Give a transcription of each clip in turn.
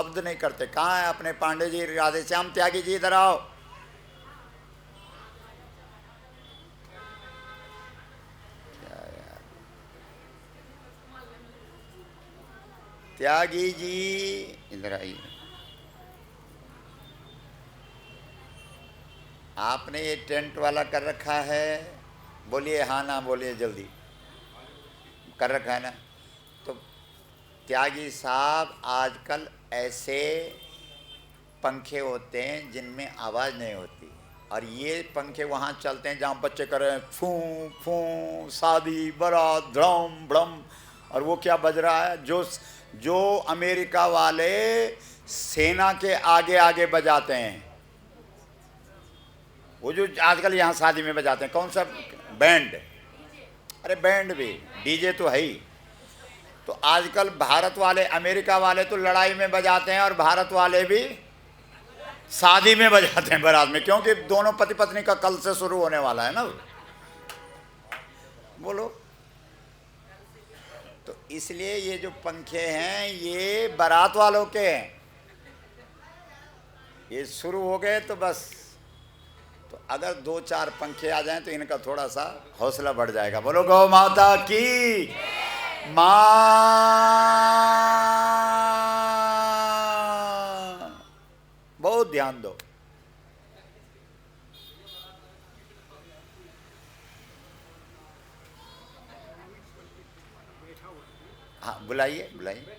शब्द नहीं करते। कहाँ है अपने पांडे जी, राधे श्याम त्यागी जी, इधर आओ। क्या यार, त्यागी जी इधर आइए। आपने ये टेंट वाला कर रखा है, बोलिए हाँ ना बोलिए जल्दी, कर रखा है ना। तो त्यागी साहब, आजकल ऐसे पंखे होते हैं जिनमें आवाज़ नहीं होती, और ये पंखे वहाँ चलते हैं जहाँ बच्चे कर रहे हैं फू फू, शादी बारात ड्रम ब्रम, और वो क्या बज रहा है, जो जो अमेरिका वाले सेना के आगे आगे बजाते हैं, वो जो आजकल यहाँ शादी में बजाते हैं, कौन सा बैंड, अरे बैंड भी, डीजे तो है ही। तो आजकल भारत वाले अमेरिका वाले तो लड़ाई में बजाते हैं, और भारत वाले भी शादी में बजाते हैं बारात में, क्योंकि दोनों पति पत्नी का कल से शुरू होने वाला है ना। बोलो, तो इसलिए ये जो पंखे हैं ये बारात वालों के हैं, ये शुरू हो गए तो बस। तो अगर 2-4 पंखे आ जाएं तो इनका थोड़ा सा हौसला बढ़ जाएगा। बोलो गौ माता की मां। बहुत ध्यान दो। हाँ बुलाइए बुलाइए।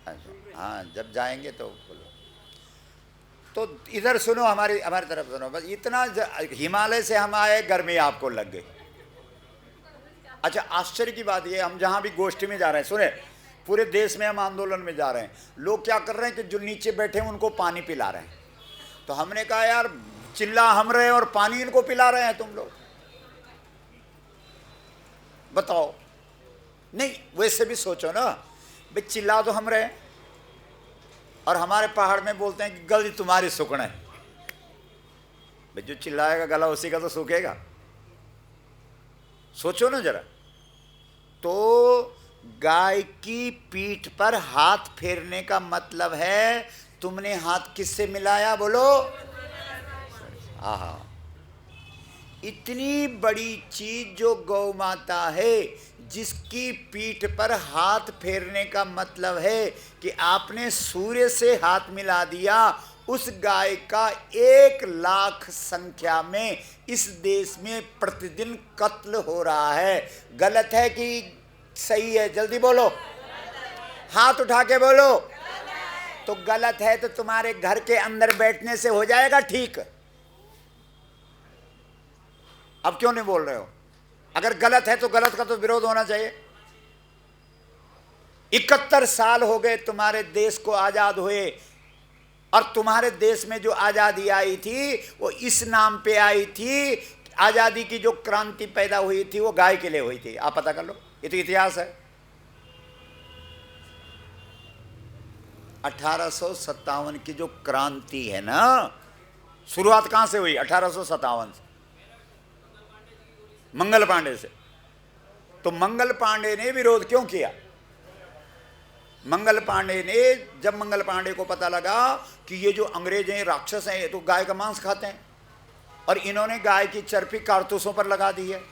अच्छा हाँ, जब जाएंगे तो बोलो। तो इधर सुनो, हमारी हमारी तरफ सुनो बस इतना। हिमालय से हम आए, गर्मी आपको लग गई। अच्छा आश्चर्य की बात ये, हम जहाँ भी गोष्ठी में जा रहे हैं, सुने, पूरे देश में हम आंदोलन में जा रहे हैं, लोग क्या कर रहे हैं कि जो नीचे बैठे हैं उनको पानी पिला रहे हैं। तो हमने कहा यार, चिल्ला हम रहे हैं और पानी इनको पिला रहे हैं तुम लोग, बताओ। नहीं वैसे भी सोचो ना भाई, चिल्ला तो हम रहे हैं और हमारे पहाड़ में बोलते हैं कि गली तुम्हारी सुकड़ है। भाई जो चिल्लाएगा गला उसी का तो सूखेगा, सोचो ना जरा। तो गाय की पीठ पर हाथ फेरने का मतलब है, तुमने हाथ किससे मिलाया बोलो। आहा, इतनी बड़ी चीज जो गौ माता है, जिसकी पीठ पर हाथ फेरने का मतलब है कि आपने सूर्य से हाथ मिला दिया, उस गाय का 1 लाख संख्या में इस देश में प्रतिदिन कत्ल हो रहा है। गलत है कि सही है? जल्दी बोलो, हाथ उठा के बोलो। तो गलत है तो तुम्हारे घर के अंदर बैठने से हो जाएगा ठीक? अब क्यों नहीं बोल रहे हो? अगर गलत है तो गलत का तो विरोध होना चाहिए। 71 साल हो गए तुम्हारे देश को आजाद हुए, और तुम्हारे देश में जो आजादी आई थी वो इस नाम पे आई थी, आजादी की जो क्रांति पैदा हुई थी वो गाय के लिए हुई थी। आप पता कर लो, ये तो इतिहास है। 1857 की जो क्रांति है ना, शुरुआत कहां से हुई? 1857 से, मंगल पांडे से। तो मंगल पांडे ने विरोध क्यों किया? मंगल पांडे ने, जब मंगल पांडे को पता लगा कि ये जो अंग्रेज हैं राक्षस हैं, ये तो गाय का मांस खाते हैं, और इन्होंने गाय की चर्बी कारतूसों पर लगा दी है,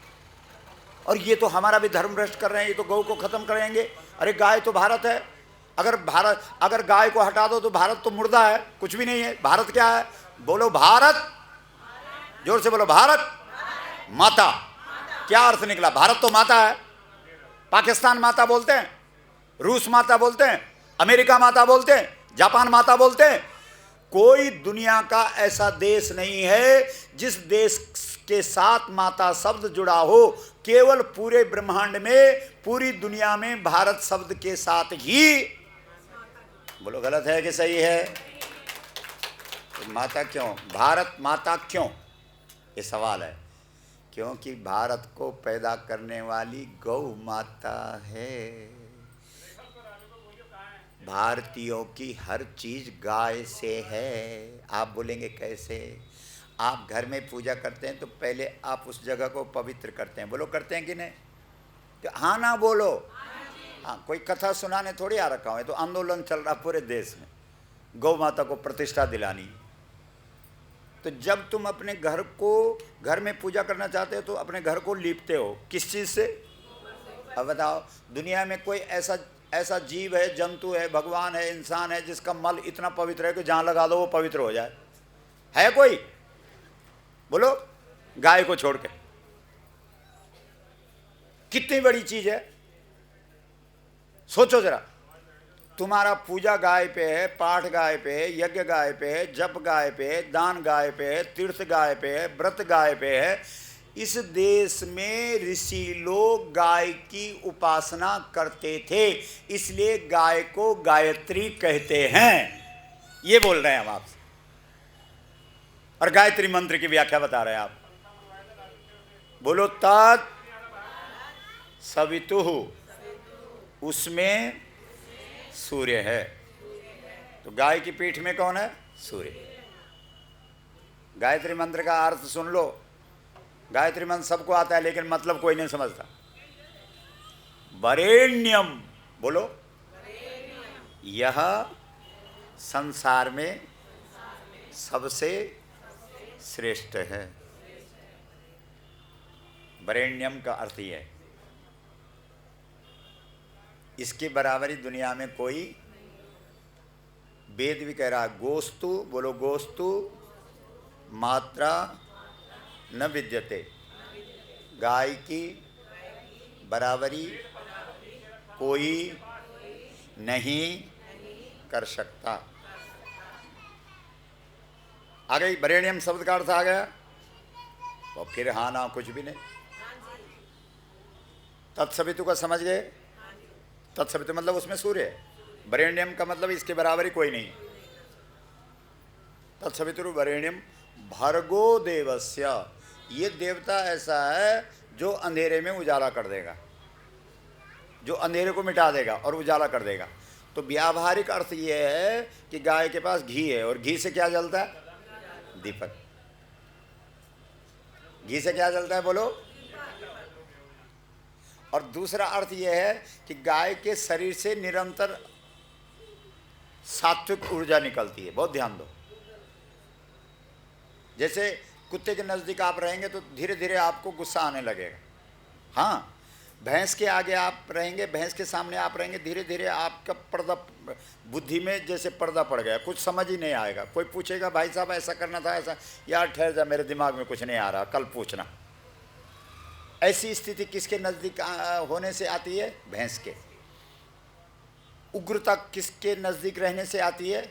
और ये तो हमारा भी धर्म भ्रष्ट कर रहे हैं, ये तो गौ को खत्म करेंगे। अरे गाय तो भारत है, अगर गाय को हटा दो तो भारत तो मुर्दा है, कुछ भी नहीं है। भारत क्या है? बोलो भारत, जोर से बोलो भारत माता। क्या अर्थ निकला? भारत तो माता है। पाकिस्तान माता बोलते हैं, रूस माता बोलते हैं, अमेरिका माता बोलते हैं, जापान माता बोलते हैं। कोई दुनिया का ऐसा देश नहीं है जिस देश के साथ माता शब्द जुड़ा हो। केवल पूरे ब्रह्मांड में, पूरी दुनिया में भारत शब्द के साथ ही। बोलो गलत है कि सही है? तो माता क्यों, भारत माता क्यों, ये सवाल है। क्योंकि भारत को पैदा करने वाली गौ माता है। भारतीयों की हर चीज गाय से है। आप बोलेंगे कैसे? आप घर में पूजा करते हैं तो पहले आप उस जगह को पवित्र करते हैं। बोलो करते हैं कि नहीं? तो हाँ ना बोलो। हाँ, कोई कथा सुनाने थोड़ी आ रखा हूँ, तो आंदोलन चल रहा पूरे देश में। गौ माता को प्रतिष्ठा दिलानी। तो जब तुम अपने घर में पूजा करना चाहते हो तो अपने घर को लीपते हो किस चीज़ से? अब बताओ, दुनिया में कोई ऐसा जीव है, जंतु है, भगवान है, इंसान है जिसका मल इतना पवित्र है कि जहाँ लगा दो वो पवित्र हो जाए? है कोई? बोलो, गाय को छोड़ के। कितनी बड़ी चीज है, सोचो जरा। तुम्हारा पूजा गाय पे है, पाठ गाय पे है, यज्ञ गाय पे है, जप गाय पे है, दान गाय पे है, तीर्थ गाय पे है, व्रत गाय पे है। इस देश में ऋषि लोग गाय की उपासना करते थे, इसलिए गाय को गायत्री कहते हैं। ये बोल रहे हैं हम आपसे, और गायत्री मंत्र की व्याख्या बता रहे हैं आप। बोलो, तत् सवितुः, उसमें सूर्य है। तो गाय की पीठ में कौन है? सूर्य। गायत्री मंत्र का अर्थ सुन लो। गायत्री मंत्र सबको आता है लेकिन मतलब कोई नहीं समझता। वरेण्यम, बोलो, यह संसार में सबसे श्रेष्ठ है। वरेण्यम का अर्थ यह है, इसकी बराबरी दुनिया में कोई, वेद भी कह रहा है, गोस्तु, बोलो गोस्तु मात्रा न विद्यते, गाय की बराबरी कोई नहीं कर सकता। आ गई वरेण्यम शब्द का अर्थ आ गया। और फिर हाँ ना कुछ भी नहीं। तत्सवितु का समझ गए? तत्सवितु मतलब उसमें सूर्य है। वरेण्यम का मतलब इसके बराबरी कोई नहीं। तत्सवितुर वरेण्यम भर्गो देवस्य, ये देवता ऐसा है जो अंधेरे में उजाला कर देगा, जो अंधेरे को मिटा देगा और उजाला कर देगा। तो व्यावहारिक अर्थ ये है कि गाय के पास घी है, और घी से क्या जलता है? दीपक। घी से क्या जलता है? बोलो। और दूसरा अर्थ यह है कि गाय के शरीर से निरंतर सात्विक ऊर्जा निकलती है। बहुत ध्यान दो। जैसे कुत्ते के नज़दीक आप रहेंगे तो धीरे धीरे आपको गुस्सा आने लगेगा। हाँ, भैंस के आगे आप रहेंगे, भैंस के सामने आप रहेंगे, धीरे धीरे आपका पर्दा, बुद्धि में जैसे पर्दा पड़ गया, कुछ समझ ही नहीं आएगा। कोई पूछेगा भाई साहब ऐसा करना था, ऐसा, यार ठहर जा, मेरे दिमाग में कुछ नहीं आ रहा, कल पूछना। ऐसी स्थिति किसके नज़दीक होने से आती है? भैंस के। उग्रता किसके नज़दीक रहने से आती है?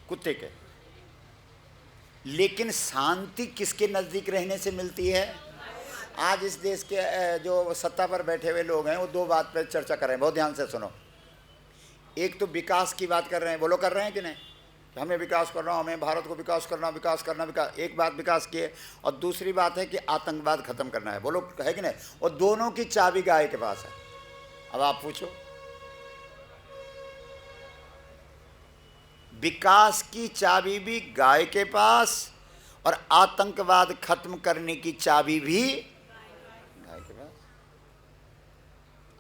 कुत्ते के। लेकिन शांति किसके नज़दीक रहने से मिलती है? आज इस देश के जो सत्ता पर बैठे हुए लोग हैं वो दो बात पर चर्चा कर रहे हैं, बहुत ध्यान से सुनो। एक तो विकास की बात कर रहे हैं, बोलो कर रहे हैं कि नहीं? कि हमें विकास करना, हमें भारत को विकास करना, विकास करना, विकास। एक बात विकास की है, और दूसरी बात है कि आतंकवाद खत्म करना है, बोलो है कि नहीं? और दोनों की चाबी गाय के पास है। अब आप पूछो, विकास की चाबी भी गाय के पास और आतंकवाद खत्म करने की चाबी भी गाय के पास।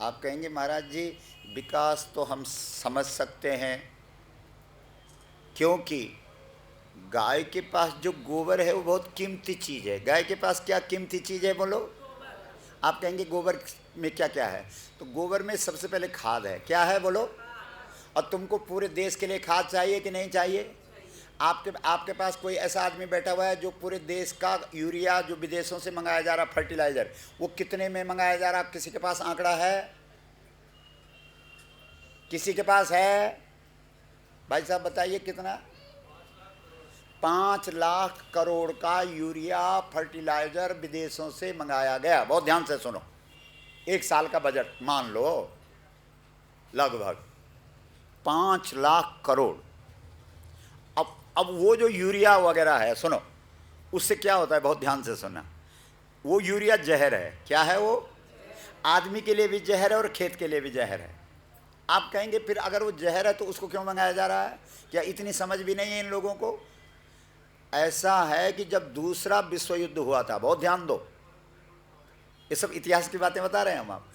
आप कहेंगे महाराज जी विकास तो हम समझ सकते हैं, क्योंकि गाय के पास जो गोबर है वो बहुत कीमती चीज़ है। गाय के पास क्या कीमती चीज़ है? बोलो। आप कहेंगे गोबर में क्या क्या है? तो गोबर में सबसे पहले खाद है। क्या है? बोलो। और तुमको पूरे देश के लिए खाद चाहिए कि नहीं चाहिए? आपके पास कोई ऐसा आदमी बैठा हुआ है जो पूरे देश का यूरिया जो विदेशों से मंगाया जा रहा फर्टिलाइज़र, वो कितने में मंगाया जा रहा? किसी के पास आंकड़ा है? किसी के पास है? भाई साहब बताइए कितना? 5 लाख करोड़ का यूरिया फर्टिलाइज़र विदेशों से मंगाया गया। बहुत ध्यान से सुनो। एक साल का बजट मान लो लगभग 5 लाख करोड़। अब वो जो यूरिया वगैरह है, सुनो, उससे क्या होता है? बहुत ध्यान से सुनना। वो यूरिया जहर है। क्या है वो? आदमी के लिए भी जहर है और खेत के लिए भी जहर है। आप कहेंगे फिर अगर वो जहर है तो उसको क्यों मंगाया जा रहा है? क्या इतनी समझ भी नहीं है इन लोगों को? ऐसा है कि जब दूसरा विश्व युद्ध हुआ था, बहुत ध्यान दो, ये सब इतिहास की बातें बता रहे हैं हम आप।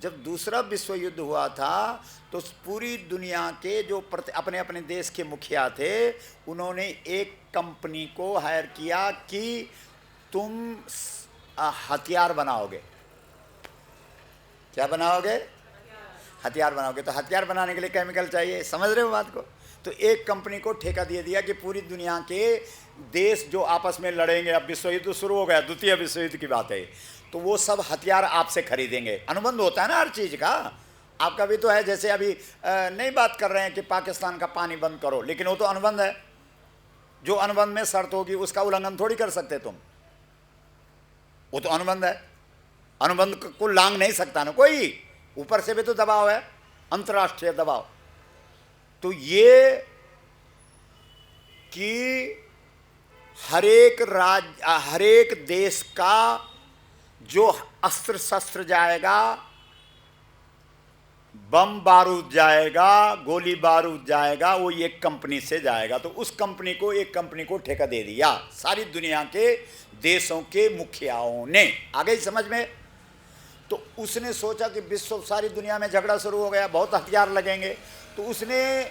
जब दूसरा विश्व युद्ध हुआ था तो पूरी दुनिया के जो अपने अपने देश के मुखिया थे, उन्होंने एक कंपनी को हायर किया कि तुम हथियार बनाओगे। क्या बनाओगे? हथियार बनाओगे। तो हथियार बनाने के लिए केमिकल चाहिए, समझ रहे हो बात को? तो एक कंपनी को ठेका दे दिया कि पूरी दुनिया के देश जो आपस में लड़ेंगे, अब विश्व युद्ध शुरू हो गया, द्वितीय विश्व युद्ध की बात है, तो वो सब हथियार आपसे खरीदेंगे। अनुबंध होता है ना हर चीज़ का। आपका भी तो है, जैसे अभी नहीं बात कर रहे हैं कि पाकिस्तान का पानी बंद करो, लेकिन वो तो अनुबंध है। जो अनुबंध में शर्त होगी उसका उल्लंघन थोड़ी कर सकते तुम, वो तो अनुबंध है। अनुबंध को लांघ नहीं सकता ना कोई। ऊपर से भी तो दबाव है, अंतर्राष्ट्रीय दबाव। तो ये कि हरेक देश का जो अस्त्र शस्त्र जाएगा, बम बारूद जाएगा, गोली बारूद जाएगा, वो एक कंपनी से जाएगा। तो उस कंपनी को, एक कंपनी को ठेका दे दिया सारी दुनिया के देशों के मुखियाओं ने। आ गई समझ में? तो उसने सोचा कि विश्व, सारी दुनिया में झगड़ा शुरू हो गया, बहुत हथियार लगेंगे। तो उसने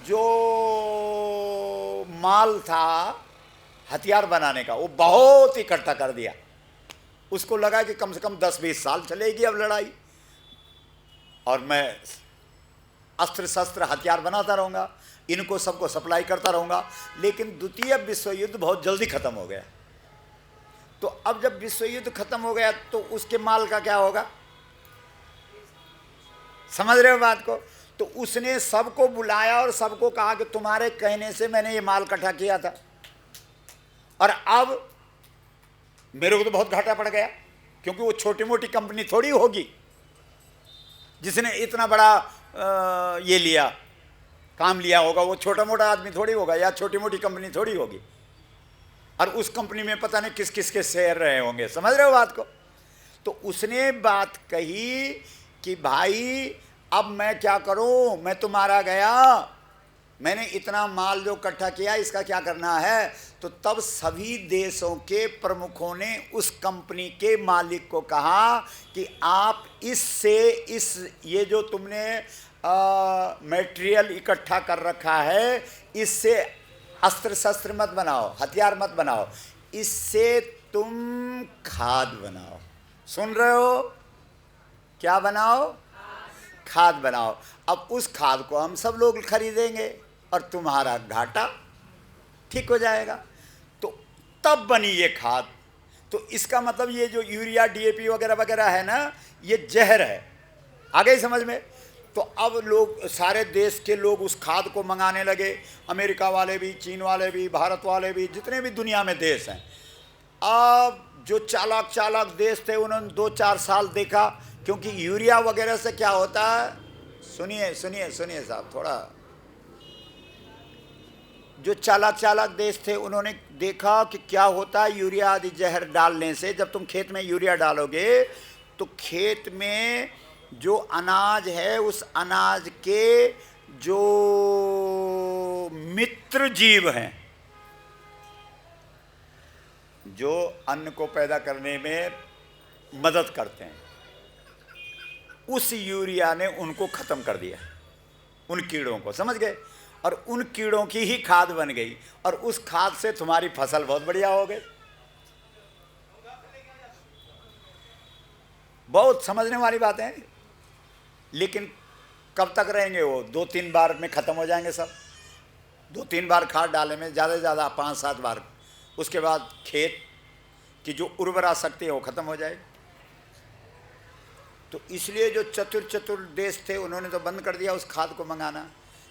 जो माल था हथियार बनाने का, वो बहुत इकट्ठा कर दिया। उसको लगा कि कम से कम 10-20 साल चलेगी अब लड़ाई, और मैं अस्त्र शस्त्र हथियार बनाता रहूँगा, इनको सबको सप्लाई करता रहूँगा। लेकिन द्वितीय विश्व युद्ध बहुत जल्दी ख़त्म हो गया। तो अब जब विश्व युद्ध खत्म हो गया तो उसके माल का क्या होगा? समझ रहे हो बात को? तो उसने सबको बुलाया और सबको कहा कि तुम्हारे कहने से मैंने ये माल इकट्ठा किया था, और अब मेरे को तो बहुत घाटा पड़ गया, क्योंकि वो छोटी मोटी कंपनी थोड़ी होगी जिसने इतना बड़ा ये लिया, काम लिया होगा। वो छोटा मोटा आदमी थोड़ी होगा, या छोटी मोटी कंपनी थोड़ी होगी। और उस कंपनी में पता नहीं किस किस के शेयर रहे होंगे। समझ रहे हो बात को? तो उसने बात कही कि भाई अब मैं क्या करूं, मैं तो मारा गया, मैंने इतना माल जो इकट्ठा किया, इसका क्या करना है? तो तब सभी देशों के प्रमुखों ने उस कंपनी के मालिक को कहा कि आप इससे ये जो तुमने मटेरियल इकट्ठा कर रखा है, इससे अस्त्र शस्त्र मत बनाओ, हथियार मत बनाओ, इससे तुम खाद बनाओ। सुन रहे हो? क्या बनाओ? खाद बनाओ। अब उस खाद को हम सब लोग खरीदेंगे और तुम्हारा घाटा ठीक हो जाएगा। तो तब बनी ये खाद। तो इसका मतलब ये जो यूरिया, डीएपी वगैरह वगैरह है ना, ये जहर है। आ गई समझ में? तो अब लोग, सारे देश के लोग उस खाद को मंगाने लगे, अमेरिका वाले भी, चीन वाले भी, भारत वाले भी, जितने भी दुनिया में देश हैं। अब जो चालाक चालाक देश थे उन्होंने 2-4 साल देखा, क्योंकि यूरिया वगैरह से क्या होता है, सुनिए सुनिए सुनिए साहब थोड़ा। जो चालाक चालाक देश थे उन्होंने देखा कि क्या होता है यूरिया आदि जहर डालने से। जब तुम खेत में यूरिया डालोगे तो खेत में जो अनाज है, उस अनाज के जो मित्र जीव हैं, जो अन्न को पैदा करने में मदद करते हैं, उस यूरिया ने उनको खत्म कर दिया, उन कीड़ों को। समझ गए? और उन कीड़ों की ही खाद बन गई, और उस खाद से तुम्हारी फसल बहुत बढ़िया हो गई। बहुत समझने वाली बातें हैं। लेकिन कब तक रहेंगे वो? 2-3 बार में ख़त्म हो जाएंगे सब। 2-3 बार खाद डालने में, ज़्यादा से ज़्यादा 5-7 बार। उसके बाद खेत की जो उर्वरा शक्ति है वो ख़त्म हो जाएगी। तो इसलिए जो चतुर देश थे उन्होंने तो बंद कर दिया उस खाद को मंगाना।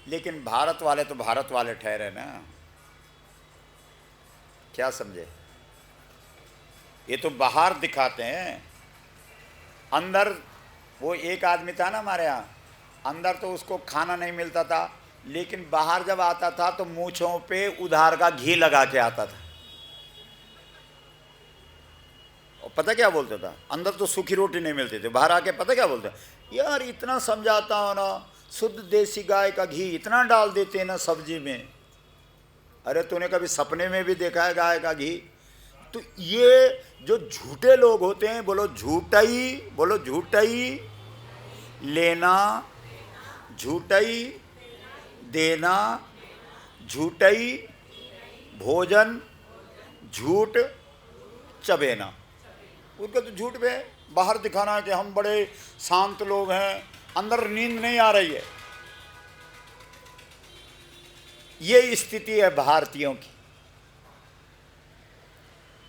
लेकिन भारत वाले तो भारत वाले ठहरे ना। क्या समझे? ये तो बाहर दिखाते हैं, अंदर। वो एक आदमी था ना हमारे यहाँ, अंदर तो उसको खाना नहीं मिलता था, लेकिन बाहर जब आता था तो मूंछों पे उधार का घी लगा के आता था। और पता क्या बोलता था? अंदर तो सूखी रोटी नहीं मिलती थी, बाहर आके पता क्या बोलता? यार इतना समझाता हो ना, शुद्ध देसी गाय का घी इतना डाल देते हैं ना सब्जी में। अरे तूने कभी सपने में भी देखा है गाय का घी? तो ये जो झूठे लोग होते हैं, बोलो झूठाई, बोलो झूठाई, लेना झूठई, देना झूठई, भोजन झूठ, चबेना। उनका तो झूठ पे बाहर दिखाना है कि हम बड़े शांत लोग हैं, अंदर नींद नहीं आ रही है। ये स्थिति है भारतीयों की।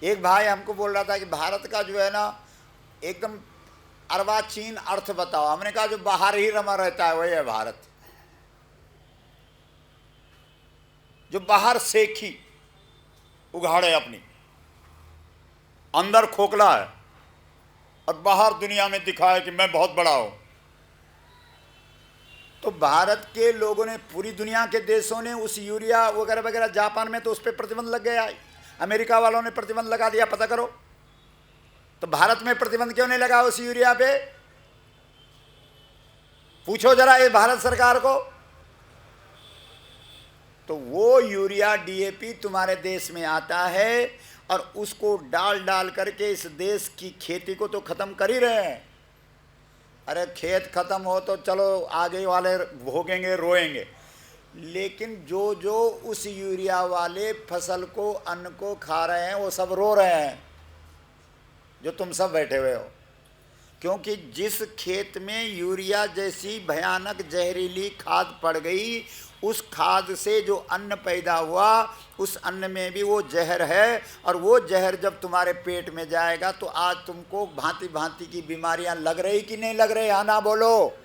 एक भाई हमको बोल रहा था कि भारत का जो है ना एकदम अर्वाचीन अर्थ बताओ। हमने कहा जो बाहर ही रमा रहता है वही है भारत। जो बाहर सेखी उघाड़े अपनी, अंदर खोखला है और बाहर दुनिया में दिखाए कि मैं बहुत बड़ा हूं। तो भारत के लोगों ने, पूरी दुनिया के देशों ने उस यूरिया वगैरह वगैरह, जापान में तो उस पर प्रतिबंध लग गया, अमेरिका वालों ने प्रतिबंध लगा दिया, पता करो। तो भारत में प्रतिबंध क्यों नहीं लगा उस यूरिया पे? पूछो जरा ये भारत सरकार को। तो वो यूरिया डीएपी तुम्हारे देश में आता है और उसको डाल डाल करके इस देश की खेती को तो खत्म कर ही रहे हैं। अरे खेत खत्म हो तो चलो आगे वाले भोगेंगे, रोएंगे, लेकिन जो जो उस यूरिया वाले फसल को, अन्न को खा रहे हैं वो सब रो रहे हैं, जो तुम सब बैठे हुए हो। क्योंकि जिस खेत में यूरिया जैसी भयानक जहरीली खाद पड़ गई, उस खाद से जो अन्न पैदा हुआ, उस अन्न में भी वो जहर है। और वो जहर जब तुम्हारे पेट में जाएगा तो आज तुमको भांति भांति की बीमारियां लग रही कि नहीं लग रही? हाँ ना बोलो।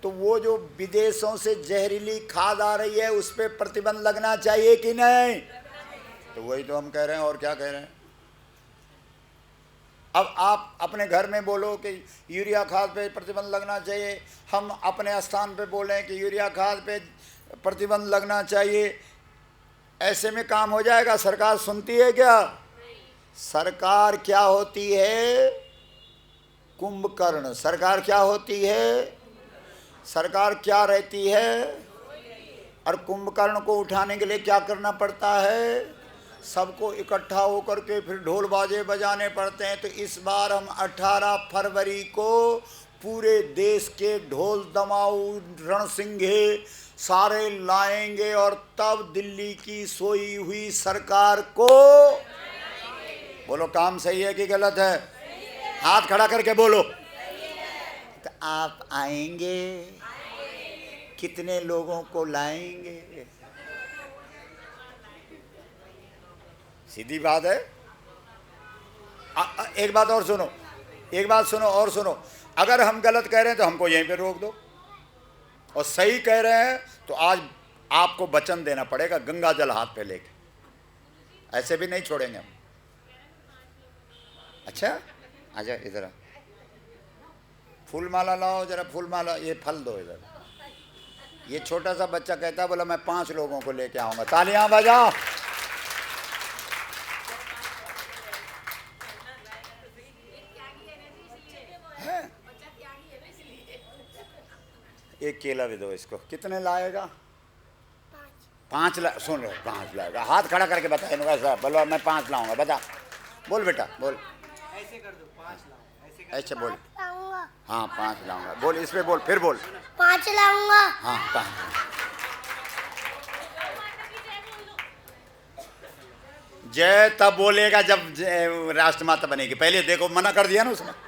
तो वो जो विदेशों से जहरीली खाद आ रही है उस पर प्रतिबंध लगना चाहिए कि नहीं? तो वही तो हम कह रहे हैं, और क्या कह रहे हैं। अब आप अपने घर में बोलो कि यूरिया खाद पे प्रतिबंध लगना चाहिए, हम अपने स्थान पे बोलें कि यूरिया खाद पे प्रतिबंध लगना चाहिए, ऐसे में काम हो जाएगा? सरकार सुनती है क्या? सरकार क्या होती है? कुंभकर्ण। सरकार क्या होती है? सरकार क्या रहती है? और कुंभकर्ण को उठाने के लिए क्या करना पड़ता है? सबको इकट्ठा होकर के फिर ढोल बाजे बजाने पड़ते हैं। तो इस बार हम 18 फरवरी को पूरे देश के ढोल दमाऊ रणसिंघे सारे लाएंगे और तब दिल्ली की सोई हुई सरकार को, बोलो काम सही है कि गलत है? हाथ खड़ा करके बोलो। तो आप आएंगे? कितने लोगों को लाएंगे? सीधी बात है। एक बात और सुनो, एक बात सुनो और सुनो। अगर हम गलत कह रहे हैं तो हमको यहीं पे रोक दो, और सही कह रहे हैं तो आज आपको वचन देना पड़ेगा गंगा जल हाथ पे लेके। ऐसे भी नहीं छोड़ेंगे हम। अच्छा आजा इधर, फूल माला लाओ जरा, फूल माला, ये फल दो इधर। ये छोटा सा बच्चा कहता है, बोला मैं 5 लोगों को लेके आऊंगा। तालियां बजाओ। एक केला भी दो इसको। कितने लाएगा? 5 ला, सुन रहे, 5 लाएगा। हाथ खड़ा करके बता, ऐसा बोलो मैं 5 लाऊंगा। बता, बोल बेटा बोल। ऐसे कर दो, 5 लाओ। ऐसे बोल। हाँ 5 लाऊंगा। बोल इस पे बोल, फिर बोल। 5 लाऊंगा। हाँ 5। जय तब बोलेगा जब राष्ट्रमाता बनेगी। पहले देखो मना कर दिया ना उसने।